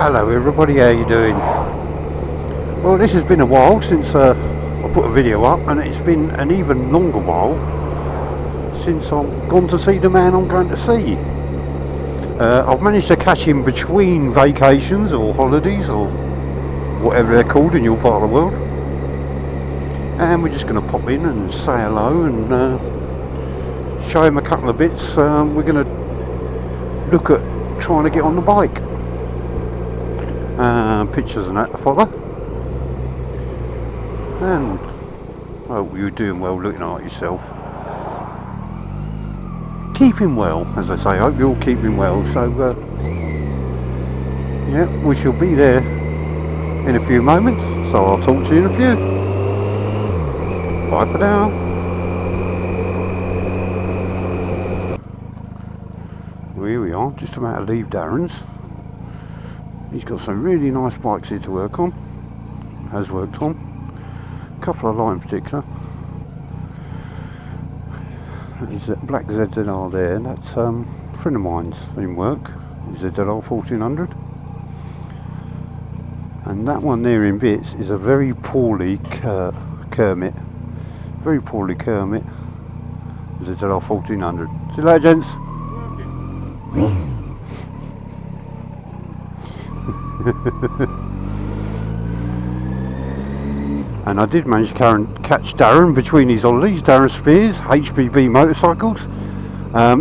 Hello everybody, how you doing? Well, this has been a while since I put a video up, and it's been an even longer while since I've gone to see the man I'm going to see. I've managed to catch him between vacations or holidays or whatever they're called in your part of the world, and we're just going to pop in and say hello and show him a couple of bits. We're going to look at trying to get on the bike. Pictures and that to follow, and I hope you're doing well, looking at yourself, keeping well, as I say. I hope you're all keeping well. So yeah, we shall be there in a few moments, so I'll talk to you in a few. Bye for now. Here we are, just about to leave Darren's. He's got some really nice bikes here to work on, has worked on, a couple I like in particular. There's a black ZZR there, and that's a friend of mine's in work, ZZR 1400. And that one there in bits is a very poorly Kermit, ZZR 1400. See you later, gents. And I did manage to catch Darren between his holidays. Darren Speirs, HBB Motorcycles.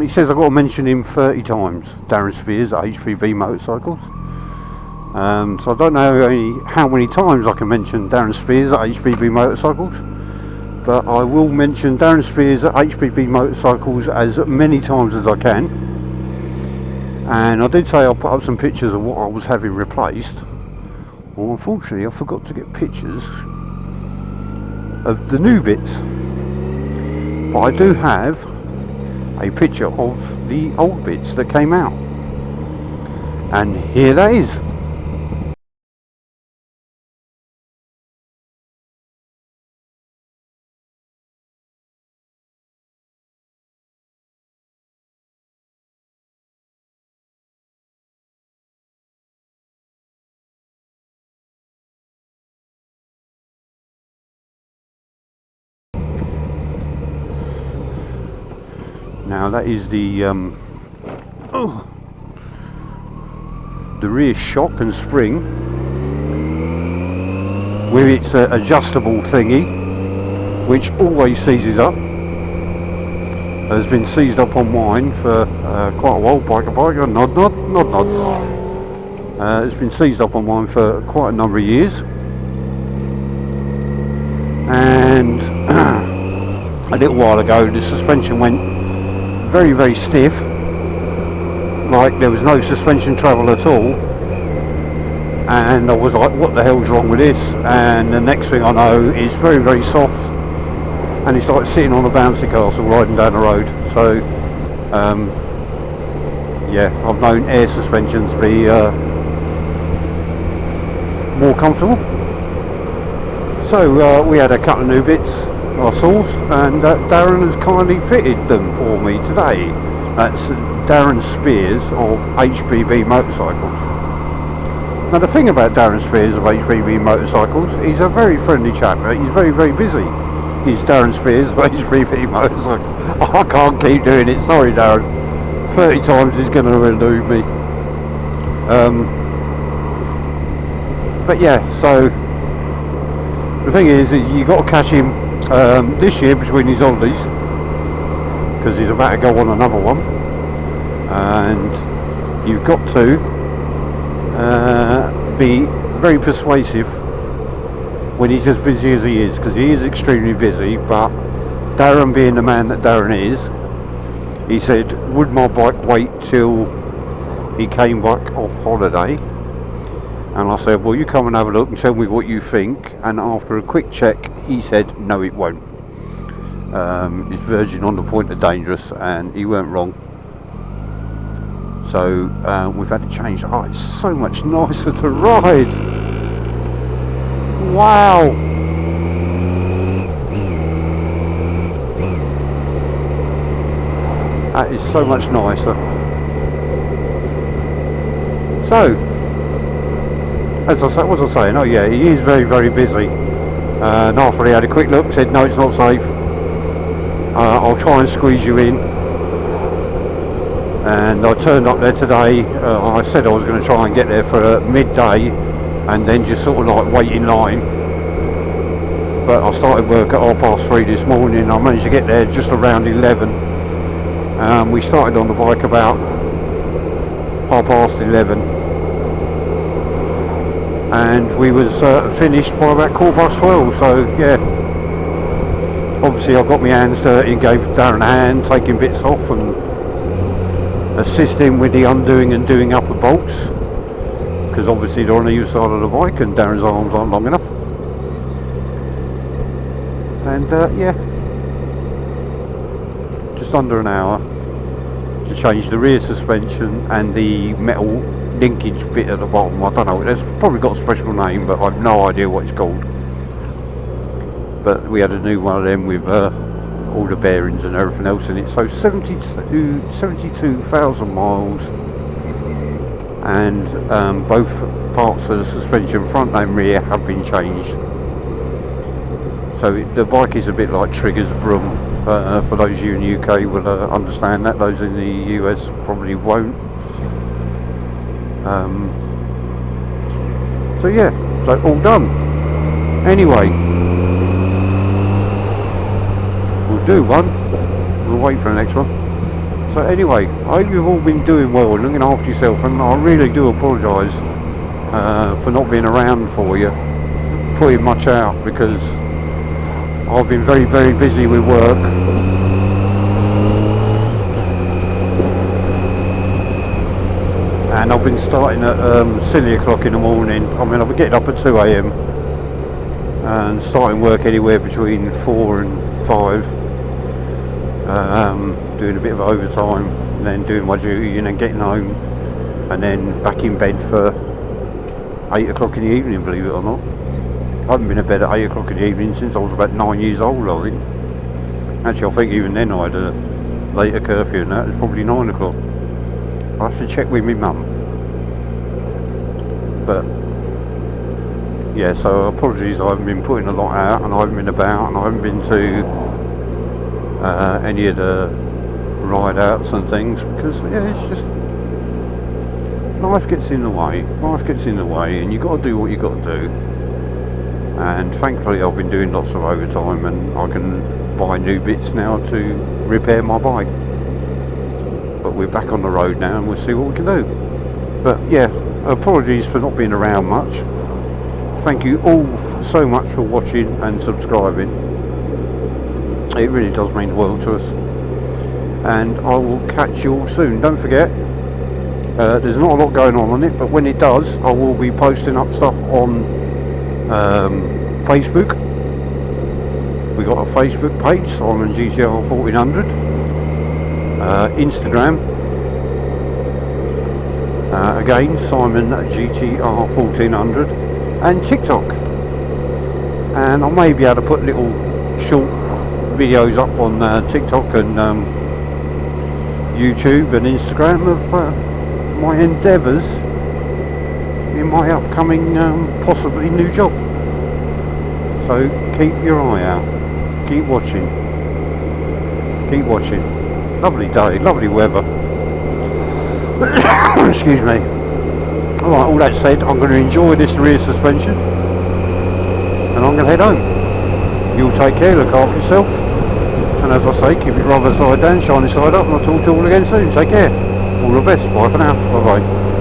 He says I've got to mention him 30 times, Darren Speirs at HBB Motorcycles. So I don't know how many times I can mention Darren Speirs at HBB Motorcycles, but I will mention Darren Speirs at HBB Motorcycles as many times as I can. And I did say I'll put up some pictures of what I was having replaced. Well, unfortunately I forgot to get pictures of the new bits, but I do have a picture of the old bits that came out, and here that is. Now that is the rear shock and spring with its adjustable thingy, which always seizes up. Has been seized up on mine for quite a while. Biker, nod. It's been seized up on mine for quite a number of years, and a little while ago the suspension went very, very stiff, like there was no suspension travel at all, and I was like, what the hell's wrong with this? And the next thing I know, it's very, very soft, and it's like sitting on a bouncy castle riding down the road. So yeah, I've known air suspensions to be more comfortable. So we had a couple of new bits I sourced, and Darren has kindly fitted them for me today. That's Darren Speirs of HBB Motorcycles. Now the thing about Darren Speirs of HBB Motorcycles, he's a very friendly chap. He's very, very busy. He's Darren Speirs of HBB Motorcycles. Oh, I can't keep doing it, sorry Darren. 30 times he's going to elude me. But yeah, so the thing is you got to catch him this year between his holidays, because he's about to go on another one, and you've got to be very persuasive when he's as busy as he is, because he is extremely busy. But Darren, being the man that Darren is, he said, would my bike wait till he came back off holiday? And I said, well, you come and have a look and tell me what you think. And after a quick check, he said, no, it won't. It's verging on the point of dangerous, and he weren't wrong. So we've had to change. Oh, it's so much nicer to ride. Wow. That is so much nicer. So as I said, what was I saying? Oh yeah, he is very, very busy. And after he had a quick look, said no, it's not safe. I'll try and squeeze you in. And I turned up there today. I said I was going to try and get there for midday, and then just sort of like wait in line. But I started work at 3:30 this morning. I managed to get there just around 11. We started on the bike about 11:30, and we was finished by about 12:15. So yeah, obviously I got my hands dirty and gave Darren a hand, taking bits off and assisting with the undoing and doing up the bolts, because obviously they're on either side of the bike and Darren's arms aren't long enough. And yeah, just under an hour to change the rear suspension and the metal linkage bit at the bottom. I don't know, it's probably got a special name, but I've no idea what it's called. But we had a new one of them with all the bearings and everything else in it. So 72,000 miles, and both parts of the suspension, front and rear, have been changed. So the bike is a bit like Trigger's broom. For those of you in the UK will understand that. Those in the US probably won't. So yeah, so all done. Anyway, we'll do one. We'll wait for the next one. So anyway, I hope you've all been doing well and looking after yourself, and I really do apologise for not being around for you, putting much out, because I've been very, very busy with work. And I've been starting at silly o'clock in the morning. I mean, I've been getting up at 2 AM and starting work anywhere between 4 and 5. Doing a bit of overtime, and then doing my duty, and then getting home, and then back in bed for 8 o'clock in the evening, believe it or not. I haven't been to bed at 8 o'clock in the evening since I was about 9 years old, I think. Actually, I think even then I had a later curfew, and that was probably 9 o'clock. I have to check with my mum. But yeah, so apologies, I haven't been putting a lot out, and I haven't been about, and I haven't been to any of the ride outs and things, because yeah, it's just life gets in the way. Life gets in the way, and you've got to do what you've got to do. And thankfully I've been doing lots of overtime, and I can buy new bits now to repair my bike. But we're back on the road now, and we'll see what we can do. But yeah, apologies for not being around much. Thank you all so much for watching and subscribing. It really does mean the world to us. And I will catch you all soon. Don't forget, there's not a lot going on it, but when it does, I will be posting up stuff on Facebook. We got a Facebook page, Simon GTR 1400. Instagram, again Simon GTR 1400, and TikTok. And I may be able to put little short videos up on TikTok and YouTube and Instagram of my endeavours in my upcoming possibly new job. So keep your eye out, keep watching, keep watching. Lovely day, lovely weather. Excuse me. Alright, all that said, I'm going to enjoy this rear suspension, and I'm going to head home. You'll take care, look after yourself, and as I say, keep it rubber side down, shiny side up, and I'll talk to you all again soon. Take care, all the best, bye for now, bye bye.